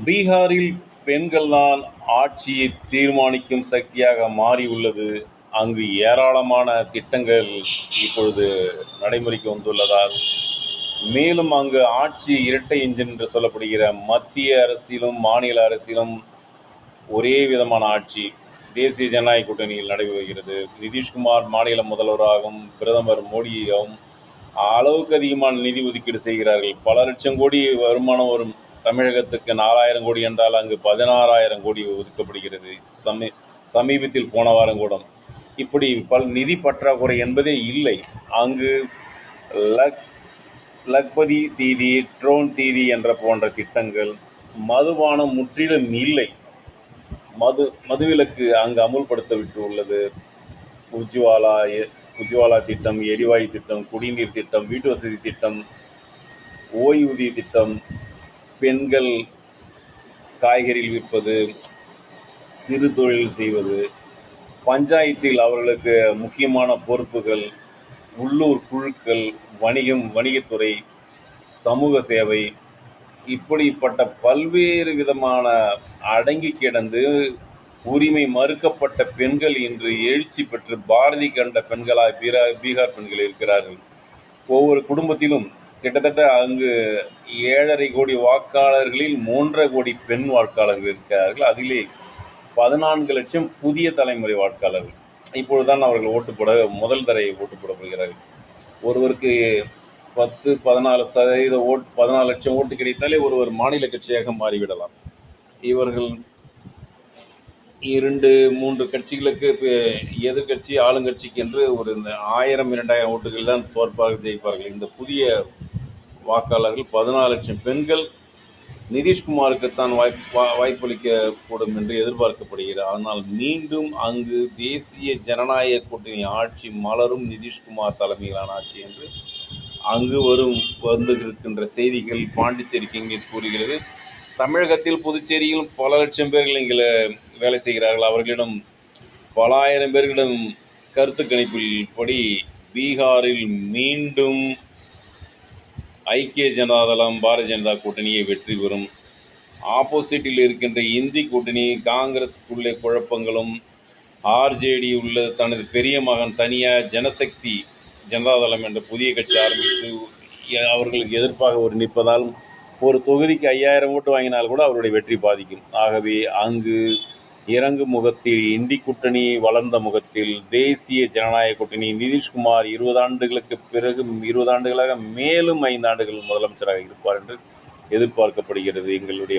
பீகாரில் பெண்கள்தான் ஆட்சியை தீர்மானிக்கும் சக்தியாக மாறியுள்ளது. அங்கு ஏராளமான திட்டங்கள் இப்பொழுது நடைமுறைக்கு வந்துள்ளதால், மேலும் அங்கு ஆட்சி இரட்டை என்ஜின் என்று சொல்லப்படுகிற மத்திய அரசிலும் மாநில அரசிலும் ஒரே விதமான ஆட்சி தேசிய ஜனநாயக கூட்டணியில் நடைபெறுகிறது. நிதிஷ்குமார் மாநில முதல்வராகவும் பிரதமர் மோடியாகவும் அளவுக்கு அதிகமான நிதி ஒதுக்கீடு செய்கிறார்கள். பல லட்சம் கோடி வருமானம் வரும் தமிழகத்துக்கு 4000 கோடி என்றால் அங்கு 16,000 கோடி ஒதுக்கப்படுகிறது. சமீபத்தில் போன வாரம் கூட இப்படி நிதி பற்றாக்குறை என்பதே இல்லை. அங்கு லக்பதி தீதி, ட்ரோன் தீதி என்ற போன்ற திட்டங்கள், மதுபானம் முற்றிலும் இல்லை. மதுவிலக்கு அங்கு அமுல்படுத்தப்பட்டு உள்ளது. உஜ்வாலா திட்டம், எரிவாயு திட்டம், குடிநீர் திட்டம், வீட்டு வசதி திட்டம், ஓய்வூதிய திட்டம், பெண்கள் காய்கறி விற்பது, சிறு தொழில் செய்வது, பஞ்சாயத்தில் அவர்களுக்கு முக்கியமான பொறுப்புகள், உள்ளூர் குழுக்கள், வணிகத்துறை, சமூக சேவை, இப்படிப்பட்ட பல்வேறு விதமான அடங்கி கிடந்து உரிமை மறுக்கப்பட்ட பெண்கள் இன்று எழுச்சி பெற்று பாரதி கண்ட பெண்களாக பீகார் பெண்கள் இருக்கிறார்கள். ஒவ்வொரு குடும்பத்திலும் கிட்டத்தட்ட அங்கு 7.5 கோடி வாக்காளர்களில் 3.5 கோடி பெண் வாக்காளர்கள் இருக்கிறார்கள். அதிலே 14 லட்சம் புதிய தலைமுறை வாக்காளர்கள். இப்பொழுதுதான் அவர்கள் முதல் தடவை ஓட்டு போட போகிறார்கள். ஒருவருக்கு 10-14% 14 லட்சம் ஓட்டு கிடைத்தாலே ஒருவர் மாநில கட்சியாக மாறிவிடலாம். இவர்கள் 2-3 கட்சிகளுக்கு எதிர்கட்சி ஆளுங்கட்சிக்கு என்று ஒரு 1000-2000 ஓட்டுகள் தான் ஜெயிப்பார்கள். இந்த புதிய வாக்காளர்கள் 14 லட்சம் பெண்கள் நிதிஷ்குமாருக்குத்தான் வாய்ப்பளிக்கக்கூடும் என்று எதிர்பார்க்கப்படுகிறது. ஆனால் மீண்டும் அங்கு தேசிய ஜனநாயக கூட்டணி ஆட்சி மலரும், நிதிஷ்குமார் தலைமையிலான ஆட்சி என்று அங்கு வந்திருக்கின்ற செய்திகள் பாண்டிச்சேரி கிங்ஸ் கூறுகிறது. தமிழகத்தில் புதுச்சேரியில் பல லட்சம் பேர்கள் இங்கே வேலை செய்கிறார்கள். அவர்களிடம் பல ஆயிரம் பேர்களிடம் கருத்து கணிப்பில் படி பீகாரில் மீண்டும் ஐக்கிய ஜனதாதளம் பாரதிய ஜனதா கூட்டணியை வெற்றி பெறும். ஆப்போசிட்டில் இருக்கின்ற இந்தி கூட்டணி காங்கிரஸுக்குள்ளே குழப்பங்களும், ஆர்ஜேடி உள்ள தனது பெரிய மகன் தனியாக ஜனசக்தி ஜனதாதளம் என்ற புதிய கட்சி ஆரம்பித்து அவர்களுக்கு எதிர்ப்பாக நிற்பதால் ஒரு தொகுதிக்கு 5000 ஓட்டு வாங்கினால் கூட அவருடைய வெற்றி பாதிக்கும். ஆகவே அங்கு இறங்கும் முகத்தில் இந்தி கூட்டணி வளர்ந்த முகத்தில் தேசிய ஜனநாயக கூட்டணி நிதிஷ்குமார் 20 ஆண்டுகளுக்கு பிறகு 20 ஆண்டுகளாக மேலும் 5 ஆண்டுகள் முதலமைச்சராக இருப்பார் என்று எதிர்பார்க்கப்படுகிறது. எங்களுடைய